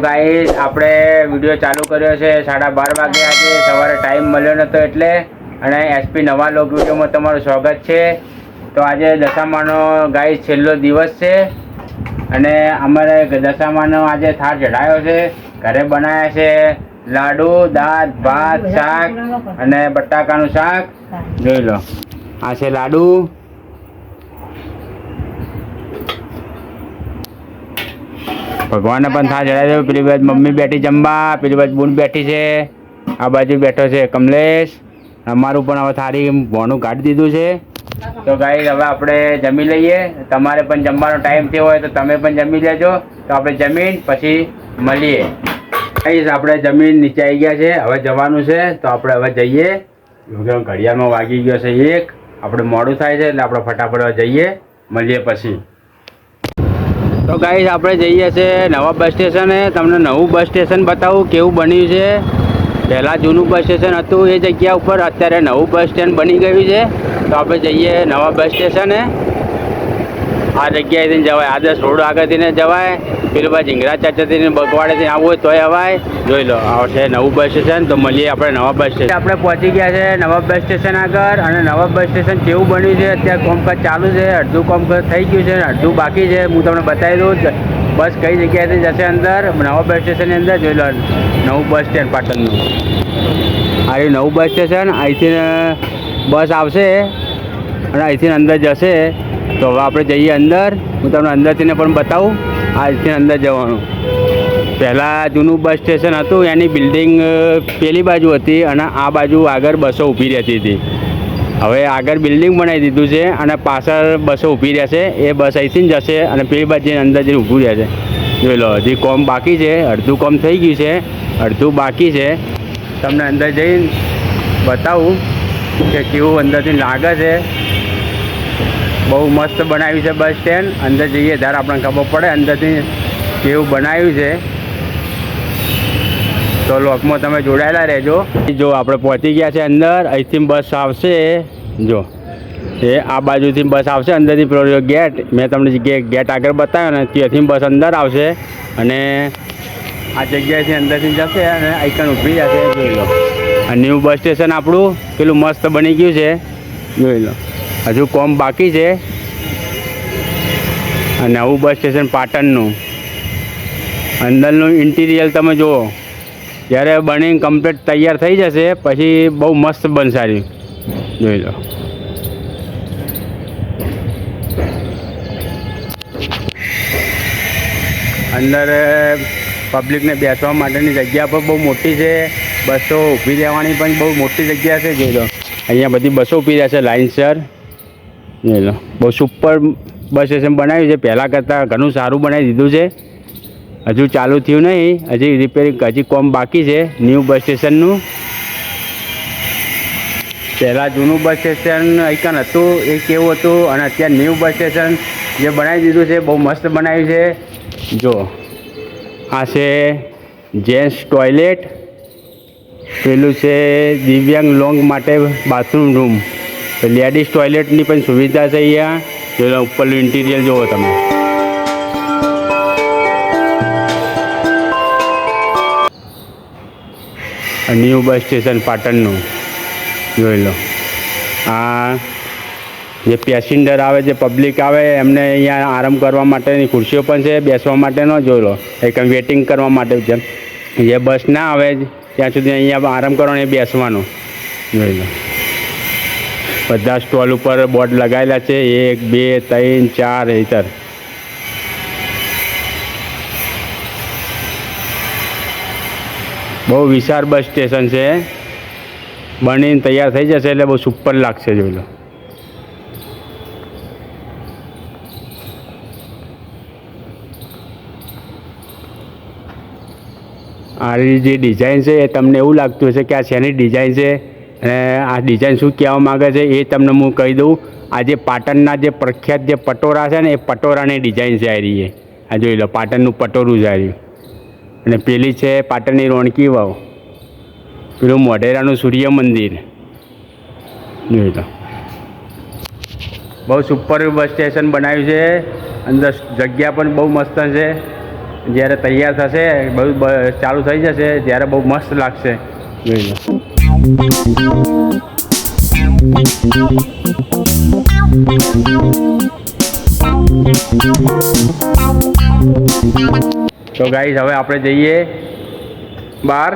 Guys આપણે video ચાલુ કર્યો છે 12:30 વાગે આજે સવારે ટાઈમ મળ્યો નતો એટલે અને એસપી નવા લોક વિડીયોમાં તમારું સ્વાગત છે। તો આજે દશામાનો ગાઈસ છેલ્લો દિવસ છે અને અમારે દશામાનો આજે થાળ ચઢાયો છે। ઘરે બનાવ્યા છે લાડુ, દાળ, ભાત, શાક અને બટાકાનું શાક। જોઈ લો, આ છે લાડુ, ભગવાનને પણ થાળ ચડાવી દો। પેલી બાજુ મમ્મી બેઠી જમવા, પેલી બાજુ બૂન બેઠી છે, આ બાજુ બેઠો છે કમલેશ। અમારું પણ હવે થાળી ભોણું કાઢી દીધું છે। તો ગાઈસ હવે આપણે જમી લઈએ। તમારે પણ જમવાનો ટાઈમ થયો હોય તો તમે પણ જમી લેજો। તો આપણે જમીન પછી મળીએ। ગાઈસ આપણે જમીન નીચે આવી ગયા છે, હવે જવાનું છે તો આપણે હવે જઈએ। ઘડિયાળમાં વાગી ગયો છે 1, આપણે મોડું થાય છે એટલે આપણે ફટાફટ જઈએ, મળીએ પછી। તો ગાઈસ આપણે જઈએ છીએ નવા બસ સ્ટેશને। તમને નવું બસ સ્ટેશન બતાવું કેવું બન્યું છે। પહેલાં જૂનું બસ સ્ટેશન હતું એ જગ્યા ઉપર, અત્યારે નવું બસ સ્ટેન્ડ બની ગયું છે। તો આપણે જઈએ નવા બસ સ્ટેશને। આ જગ્યાએથી જવાય, આદર્શ રોડ આગળથી જવાય, પેલું ભાઈ ઝીંગરા ચાચાથી બગવાડેથી આવવું હોય તોય અવાય। જોઈ લો, આ છે નવું બસ સ્ટેશન। તો મળીએ આપણે નવા બસ સ્ટેશન। આપણે પહોંચી ગયા છે નવા બસ સ્ટેશન આગળ અને નવા બસ સ્ટેશન કેવું બન્યું છે અત્યારે કામકાજ ચાલુ છે। અડધું કામકાજ થઈ ગયું છે, અડધું બાકી છે। હું તમને બતાવી દઉં બસ કઈ જગ્યાએથી જશે અંદર નવા બસ સ્ટેશનની અંદર। જોઈ લો, નવું બસ સ્ટેન્ડ પાટણનું, આ નવું બસ સ્ટેશન। અહીંથી બસ આવશે અને અહીંથી અંદર જશે। તો હવે આપણે જઈએ અંદર, હું તમને અંદરથી પણ બતાવું। આજથી અંદર જવાનું, પહેલાં જૂનું બસ સ્ટેશન હતું એની બિલ્ડિંગ પેલી બાજુ હતી અને આ બાજુ આગળ બસો ઊભી રહેતી હતી। હવે આગળ બિલ્ડિંગ બનાવી દીધું છે અને પાછળ બસો ઊભી રહેશે। એ બસ અહીંથી જ જશે અને પેલી બાજુ અંદર જઈને ઊભું રહેશે। જોઈ લો, હજી કોમ બાકી છે, અડધું કોમ થઈ ગયું છે, અડધું બાકી છે। તમને અંદર જઈને બતાવું કે કેવું અંદરથી લાગે છે। બહુ મસ્ત બનાવ્યું છે બસ સ્ટેન્ડ। અંદર જઈએ ત્યારે આપણને ખબર પડે અંદરથી કેવું બનાવ્યું છે। તો લોકમાં તમે જોડાયેલા રહેજો। જો આપણે પહોંચી ગયા છે અંદર, અહીંથી બસ આવશે। જો એ આ બાજુથી બસ આવશે અંદરથી, પેલો ગેટ મેં તમને ગેટ આગળ બતાવ્યો ને ત્યાંથી બસ અંદર આવશે અને આ જગ્યાએથી અંદરથી જશે અને આઈકન ઊભી જશે। જોઈ લો, આ ન્યૂ બસ સ્ટેશન આપણું પેલું મસ્ત બની ગયું છે। જોઈ લો, હજુ કોમ બાકી છે। આ નવું બસ સ્ટેશન પાટણનું અંદરનું ઇન્ટિરિયર તમે જુઓ, જ્યારે બનીને કમ્પ્લીટ તૈયાર થઈ જશે પછી બહુ મસ્ત બનશે। જોઈ લો, અંદર પબ્લિકને બેસવા માટેની જગ્યા પણ બહુ મોટી છે। બસો ઊભી રહેવાની પણ બહુ મોટી જગ્યા છે। જોઈ લો, અહીંયા બધી બસો ઊભી રહેશે લાઇનસર। જોઈ લો, બહુ સુપર બસ સ્ટેશન બનાવ્યું છે, પહેલાં કરતાં ઘણું સારું બનાવી દીધું છે। હજુ ચાલુ થયું નહીં, હજી રિપેરિંગ, હજી કોમ બાકી છે ન્યૂ બસ સ્ટેશનનું। પહેલાં જૂનું બસ સ્ટેશન આઈકન હતું એ કેવું હતું અને અત્યારે ન્યૂ બસ સ્ટેશન જે બનાવી દીધું છે બહુ મસ્ત બનાવ્યું છે। જો આ છે જેન્ટ્સ ટોયલેટ, પેલું છે દિવ્યાંગ લોંગ માટે બાથરૂમ રૂમ, લેડીઝ ટોયલેટની પણ સુવિધા છે અહીંયા। જો ઉપરનું ઇન્ટિરિયર જુઓ તમે। ન્યૂ બસ સ્ટેશન પાટણનું જોઈ લો। આ જે પેસેન્જર આવે, જે પબ્લિક આવે એમને અહીંયા આરામ કરવા માટેની ખુરશીઓ પણ છે, બેસવા માટેનો। જોઈ લો, એક વેટિંગ કરવા માટે, જેમ જે બસ ના આવે ત્યાં સુધી અહીંયા આરામ કરવાનો, એ બેસવાનું। જોઈ લો, બધા સ્ટોલ ઉપર બોર્ડ લગાવેલા છે, 1 2 3 4 હેતર। બહુ વિશાળ બસ સ્ટેશન છે, બનીને તૈયાર થઈ જશે એટલે બહુ સુપર લાગશે। જોઈ લો, આ જે ડિઝાઇન છે એ તમને એવું લાગતું હશે કે આ શેની ડિઝાઇન છે અને આ ડિઝાઇન શું કહેવા માગે છે એ તમને હું કહી દઉં। આ જે પાટણના જે પ્રખ્યાત જે પટોળા છે ને એ પટોળાની ડિઝાઇન છે। આ જોઈ લો, પાટણનું પટોળું છે અને પેલી છે પાટણની રોણકી વાવ, પેલું મોઢેરાનું સૂર્ય મંદિર। જોઈ લો, બહુ સુપર બસ સ્ટેશન બનાવ્યું છે। અંદર જગ્યા પણ બહુ મસ્ત છે। જ્યારે તૈયાર થશે બધું ચાલુ થઈ જશે ત્યારે બહુ મસ્ત લાગશે. જોઈ લો. તો ગાઈસ હવે આપણે જઈએ બહાર.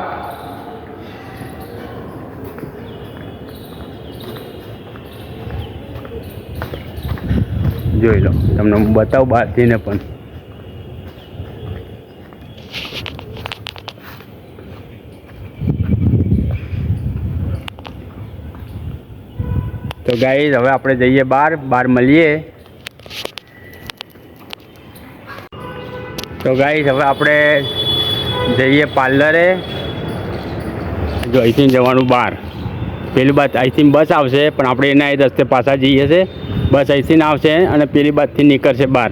જોઈ લો, તમને હું બતાવું બહારથી ને પણ. તો ગાઈસ હવે આપણે જઈએ બહાર મળીએ. તો ગાઈસ હવે આપણે જઈએ પાર્લરે. જો અહીંથી જવાનું બહાર. પેલી બાદ અહીંથી બસ આવશે પણ આપણે એના એ રસ્તે પાછા જઈએ છે. બસ અહીંથી આવશે અને પેલી બાજુથી નીકળશે બહાર.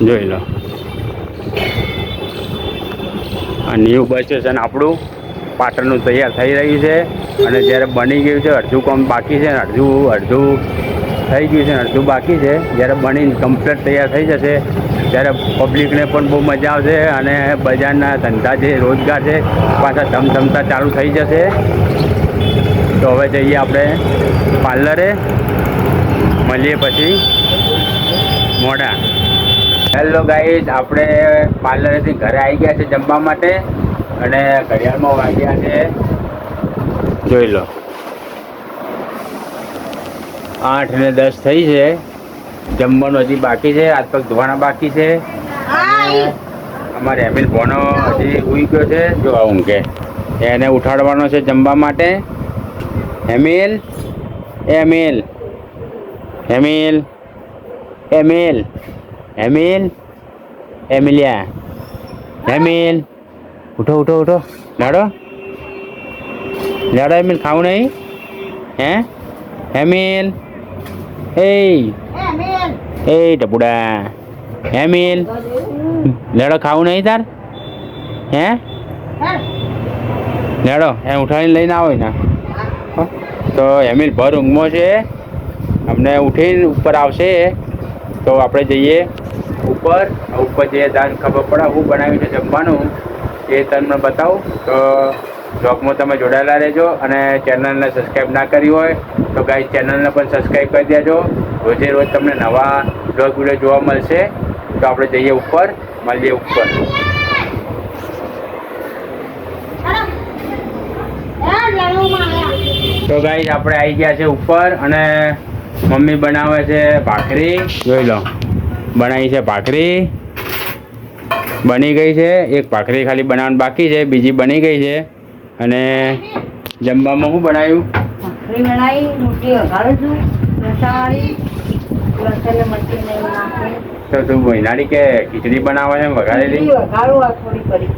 જોઈ લો, આ ન્યૂ બસ સ્ટેશન આપણું પાટણનું તૈયાર થઈ રહ્યું છે અને જ્યારે બની ગયું છે અડધું કામ બાકી છે ને અડધું થઈ ગયું છે ને અડધું બાકી છે. જ્યારે બનીને કમ્પ્લીટ તૈયાર થઈ જશે ત્યારે પબ્લિકને પણ બહુ મજા આવશે અને બજારના ધંધા જે રોજગાર છે પાછા ધમધમતા ચાલુ થઈ જશે. તો હવે જઈએ આપણે પાર્લરે, મળીએ પછી મોડા. હેલો ગાઈસ, આપણે પાર્લરેથી ઘરે આવી ગયા છે જમવા માટે અને ઘડિયાળમાં વાગ્યા છે, જોઈ લો, 8:10 થઈ છે. જમવાનું હજી બાકી છે, હાથ પગ ધોવાના બાકી છે. અમારે એમિલ ભોનો હજી ઉઈ ગયો છે, જો ઊંઘે, એને ઉઠાડવાનો છે જમવા માટે. Emil, Emil, Emil, Emil, Emil, Emilia, Emil, ઉઠો ઉઠો ઉઠો, લાડો લાડો. એમિલ ખાવું નહીં? હે એમિલ? એ ટપુડા, એમિલ લેડો ખાવું નહીં તાર? હે લેડો એમ ઉઠાડીને લઈને આવો ને. તો એમિલ ભર ઊંઘમાં છે, અમને ઉઠીને ઉપર આવશે તો આપણે જઈએ ઉપર. ઉપર જઈએ ત્યારે ખબર પડે હું બનાવ્યું છે જમવાનું એ તમને બતાવું. તો બ્લોગમાં તમે જોડાયેલા રહેજો અને ચેનલને સબસ્ક્રાઈબ ના કરી હોય તો ગાઈસ ચેનલને પણ સબસ્ક્રાઈબ કરી દેજો. રોજે રોજ તમને નવા બ્લોગ વિડીયો જોવા મળશે. તો આપણે જઈએ ઉપર, મળીએ ઉપર. તો ગાઈસ આપણે આવી ગયા છે ઉપર અને મમ્મી બનાવે છે ભાખરી. જોઈ લો, બનાવી છે ભાખરી, બની ગઈ છે. એક ભાખરી ખાલી બનાવવાની બાકી છે, બીજી બની ગઈ છે. અને જમવામાં શું બનાવ્યું? ભાખરી બનાવી, રોટલી વઘારું છું, રસાવાળી, લસણ મરચી નહીં નાખે. તો તું મહિનાની કે ખીચડી બનાવે છે વઘારેલી? વઘારું થોડી કરી.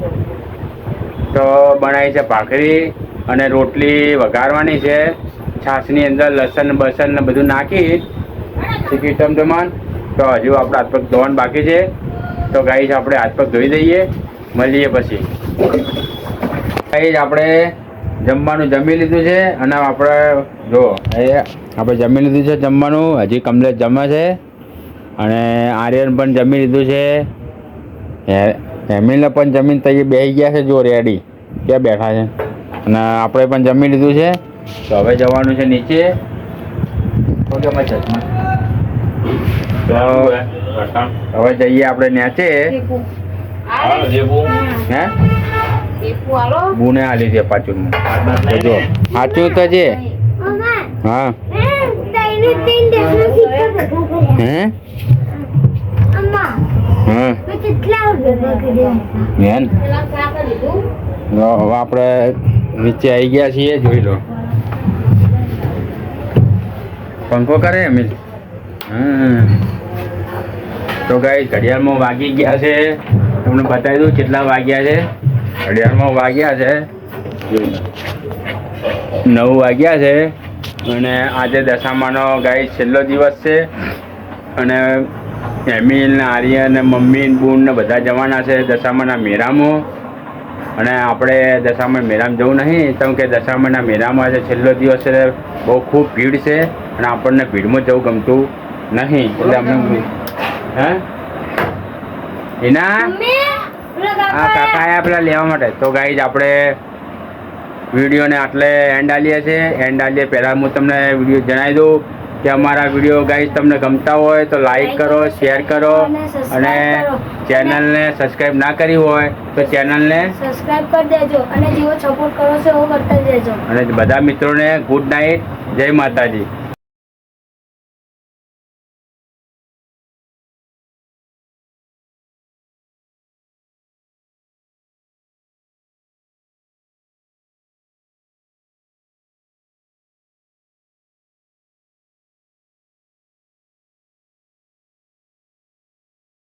તો બનાવી છે ભાખરી અને રોટલી વઘારવાની છે છાશની અંદર, લસણ બસણ ને બધું નાખી ચીકી ટમટમાન. તો હજુ આપણે હાથ પગ ધોવાનું બાકી છે. તો ગાઈસ આપણે હાથ પગ ધોઈ દઈએ, મળીએ પછી. ગાઈસ આપણે જમવાનું જમી લીધું છે અને આપણે જો આપણે જમી લીધું છે જમવાનું. હજી કમલેશ જમે છે અને આર્યન પણ જમી લીધું છે. એમિલને પણ જમીન તઈ બેસી ગયા છે, જો રેડી ક્યાં બેઠા છે. અને આપણે પણ જમી લીધું છે. તો હવે જવાનું છે નીચે. હવે જઈએ આપણે નીચે. હે બુને આલી છે પાછું જો સાચું તો છે. હા હે હવે આપણે નીચે આવી ગયા છીએ, જોઈ લો. પંખો કરે એમિલ. તો ગાઈસ ઘડિયાળમાં વાગી ગયા છે, તમને બતાવી દઉં કેટલા વાગ્યા છે. ઘડિયાળમાં વાગ્યા છે 9 વાગ્યા છે અને આજે દશામાનો ગાઈસ છેલ્લો દિવસ છે અને એમિલ ને આર્યન ને મમ્મી ને બૂન ને બધા જવાના છે દશામાના મેળામાં. અને આપણે દશામાં મેળામાં જવું નહીં, કેમ કે દશામાના મેળામાં આજે છેલ્લો દિવસ છે, બહુ ખૂબ ભીડ છે અને આપણને ભીડમાં જવું ગમતું નહીં. એટલે અમે એના આ કાકા આયા પેલા લેવા માટે. તો ગાઈઝ આપણે વિડીયોને આટલે એન્ડ આલીએ છીએ. એન્ડ આલીએ પહેલાં હું તમને વિડીયો જણાવી દઉં કે અમારા વિડીયો ગાઈઝ તમને ગમતા હોય તો લાઈક કરો, શેર કરો અને ચેનલને સબસ્ક્રાઈબ ના કરી હોય તો ચેનલને સબસ્ક્રાઇબ કરી દેજો અને જેવો સપોર્ટ કરો છો એવો કરતા જજો. અને બધા મિત્રોને ગુડ નાઇટ, જય માતાજી.